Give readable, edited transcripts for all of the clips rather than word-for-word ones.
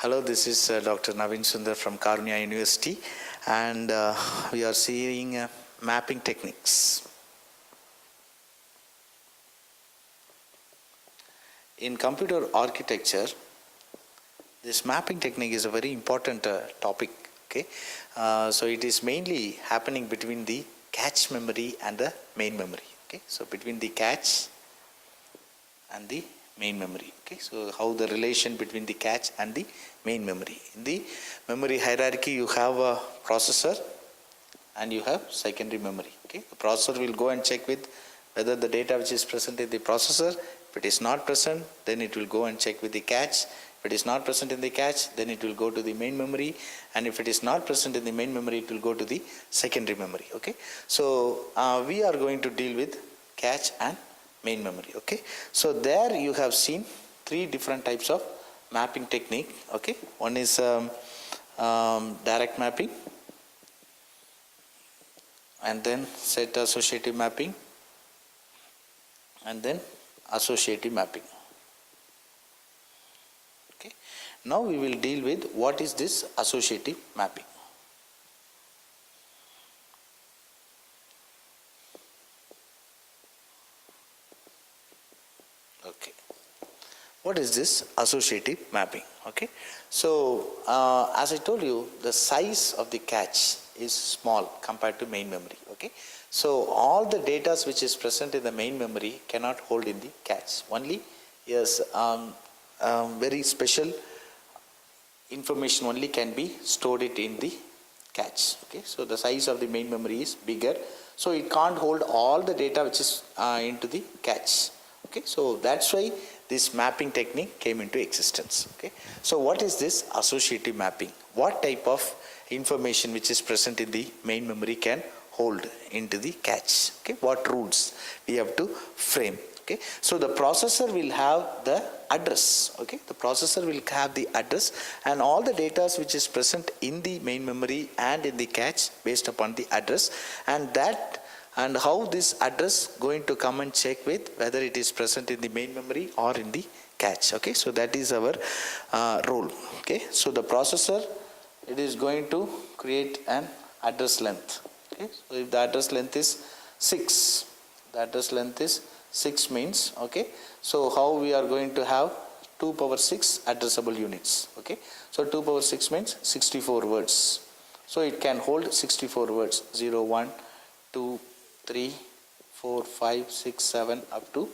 Hello, this is Dr. Naveen Sundar from Karunya University, and we are seeing mapping techniques. In computer architecture, this mapping technique is a very important topic. Okay, so it is mainly happening between the cache memory and the main memory. Okay, so between the cache and the main memory. Okay, so how the relation between the cache and the main memory. In the memory hierarchy, you have a processor and you have secondary memory. Okay, the processor will go and check with whether the data which is present in the processor. If it is not present, then it will go and check with the cache. If it is not present in the cache, then it will go to the main memory, and if it is not present in the main memory, it will go to the secondary memory. Okay, so we are going to deal with cache and main memory. Okay, so there you have seen three different types of mapping technique. Okay, one is direct mapping, and then set associative mapping, and then associative mapping. Okay, now we will deal with what is this associative mapping. Okay, what is this associative mapping? Okay, so as I told you, the size of the cache is small compared to main memory. Okay, so all the data which is present in the main memory cannot hold in the cache. Only yes, very special information only can be stored it in the cache. Okay, so the size of the main memory is bigger, so it can't hold all the data which is into the cache. Okay, so that's why this mapping technique came into existence. Okay, so what is this associative mapping? What type of information which is present in the main memory can hold into the cache? Okay, what rules we have to frame? Okay, so the processor will have the address. Okay, the processor will have the address and all the data which is present in the main memory and in the cache based upon the address, and how this address going to come and check with whether it is present in the main memory or in the cache. Okay, so that is our role. Okay, so the processor, it is going to create an address length. Okay, so if the address length is 6, the address length is 6 means, okay, so how we are going to have 2 power 6 addressable units. Okay, so 2 power 6 means 64 words, so it can hold 64 words, 0, 1, 2, 3, 4, 5, 6, 7 up to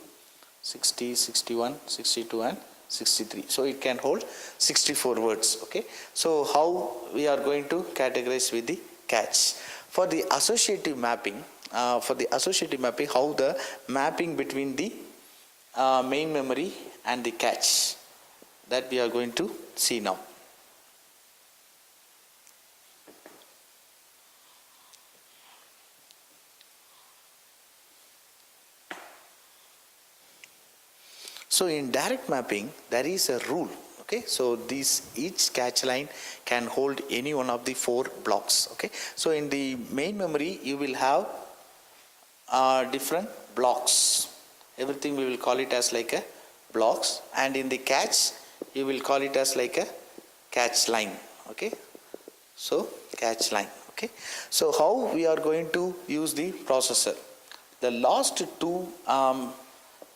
60, 61, 62 and 63. So it can hold 64 words. Okay, so how we are going to categorize with the cache? For the associative mapping, how the mapping between the main memory and the cache, that we are going to see now. So in direct mapping, there is a rule. Okay, so each cache line can hold any one of the 4 blocks. Okay, so in the main memory you will have different blocks. Everything we will call it as like a blocks, and in the cache you will call it as like a cache line. Okay, so cache line. Okay, so how we are going to use the processor? The last 2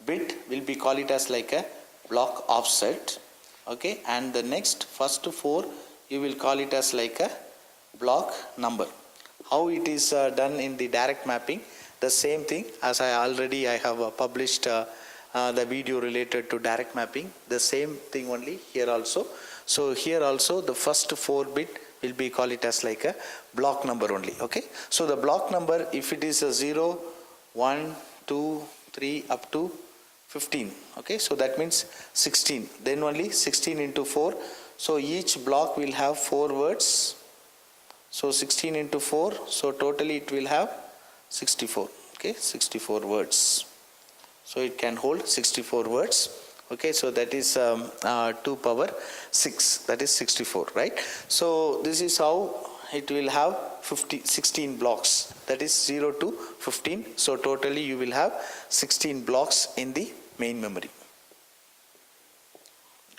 bit will be call it as like a block offset. Okay, and the next first 4 you will call it as like a block number. How it is done in the direct mapping? The same thing as I have published the video related to direct mapping. The same thing only here also. So here also the first 4 bit will be call it as like a block number only. Okay, so the block number, if it is a 0, 1, 2, 3 up to 15. Okay, so that means 16. Then only 16 into 4. So each block will have 4 words. So 16 into 4. So totally it will have 64. Okay, 64 words. So it can hold 64 words. Okay, so that is 2 power 6. That is 64, right? So this is how it will have 16 blocks. That is 0 to 15. So totally you will have 16 blocks in the main memory.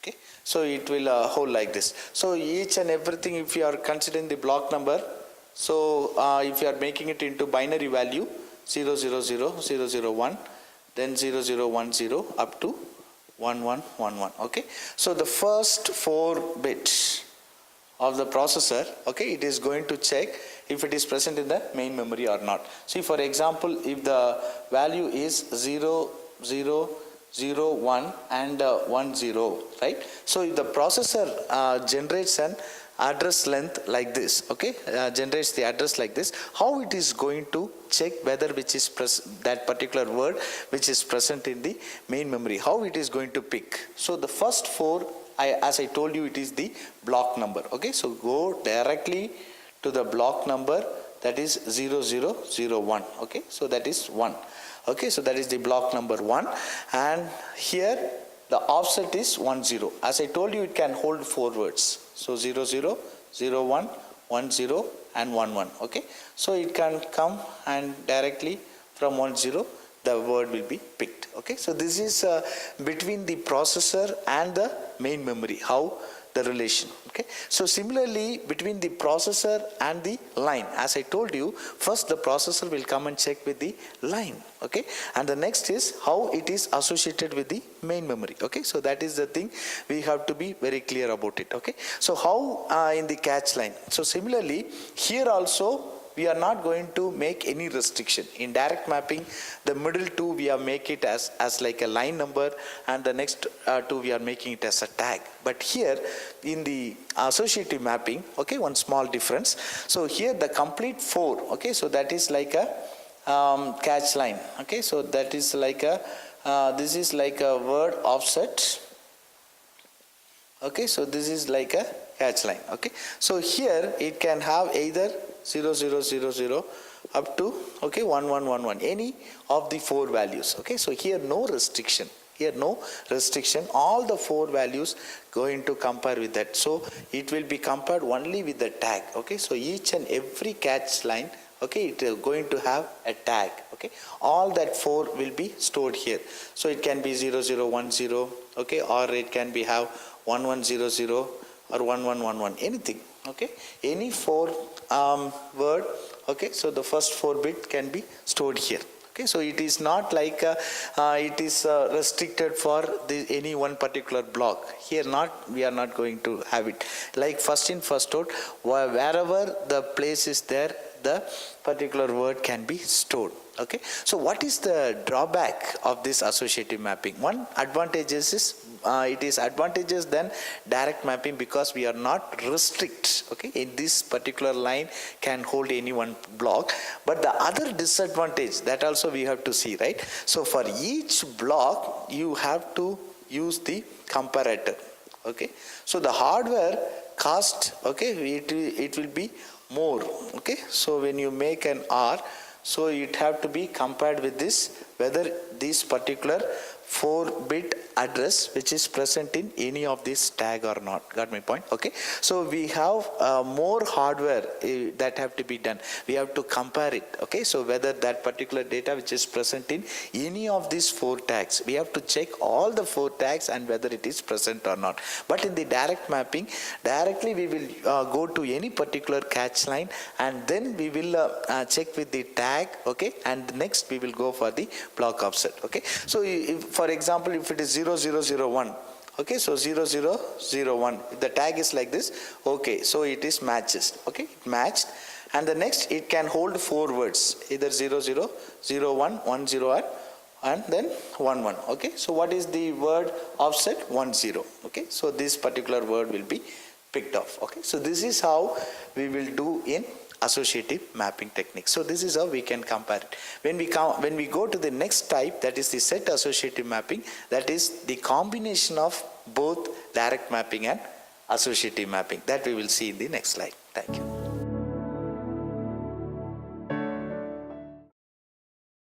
Okay, so it will hold like this. So each and everything, if you are considering the block number, so if you are making it into binary value 0, 0, 0, 0, 0, 1, then 0, 0, 1, 0 up to 1, 1, 1, 1. Okay, so the first 4 bits of the processor, okay, it is going to check if it is present in the main memory or not. See, for example, if the value is 0, 0, 0, 1 and 1, 0, right? So if the processor generates an address length like this, okay, generates the address like this, how it is going to check whether which is that particular word which is present in the main memory, how it is going to pick. So the first 4, as I told you, it is the block number. Okay, so go directly to the block number, that is 0001. Okay, so that is 1. Okay, so that is the block number 1, and here the offset is 10. As I told you, it can hold 4 words. So 00, 01, 10 and 11. Okay, so it can come and directly from 10 the word will be picked. Okay, so this is between the processor and the main memory, how the relation. Okay, so similarly between the processor and the line, as I told you, first the processor will come and check with the line. Okay, and the next is how it is associated with the main memory. Okay, so that is the thing we have to be very clear about it. Okay, so how in the catch line, so similarly here also we are not going to make any restriction. In direct mapping, the middle 2 we are make it as like a line number, and the next 2 we are making it as a tag. But here in the associative mapping, okay, one small difference. So here the complete 4, okay, so that is like a catch line. Okay, so that is like a this is like a word offset. Okay, so this is like a catch line. Okay, so here it can have either 0, 0, 0, 0 up to, okay, 1, 1, 1, 1, any of the 4 values. Okay, so here no restriction. Here no restriction. All the 4 values going to compare with that. So it will be compared only with the tag. Okay, so each and every catch line, okay, it is going to have a tag. Okay, all that 4 will be stored here. So it can be 0, 0, 1, 0, okay, or it can be have 1, 1, 0, 0 or 1, 1, 1, 1, anything. Okay, any 4 word. Okay, so the first 4 bit can be stored here. Okay, so it is not like it is restricted for any one particular block. Here we are not going to have it like first in first out, wherever the place is there, the particular word can be stored. Okay, so what is the drawback of this associative mapping? One advantage is it is advantageous than direct mapping because we are not restrict. Okay, in this particular line can hold any one block, but the other disadvantage that also we have to see, right? So for each block you have to use the comparator. Okay, so the hardware cost, okay, it will be more. Okay, so when you make an R, so it have to be compared with this, whether this particular 4-bit address which is present in any of this tag or not. Got my point? Okay, so we have more hardware that have to be done. We have to compare it. Okay, so whether that particular data which is present in any of these 4 tags, we have to check all the 4 tags and whether it is present or not. But in the direct mapping, directly we will go to any particular catch line and then we will check with the tag. Okay, and next we will go for the block offset. Okay, so for example, if it is 0001, okay, so 0001, the tag is like this. Okay, so it is matches. Okay, it matched, and the next it can hold 4 words, either 00, 01, 10 or and then 11. Okay, so what is the word offset? 10. Okay, so this particular word will be picked off. Okay, so this is how we will do in associative mapping technique. So this is how we can compare it. When we go to the next type, that is the set associative mapping, that is the combination of both direct mapping and associative mapping, that we will see in the next slide. Thank you.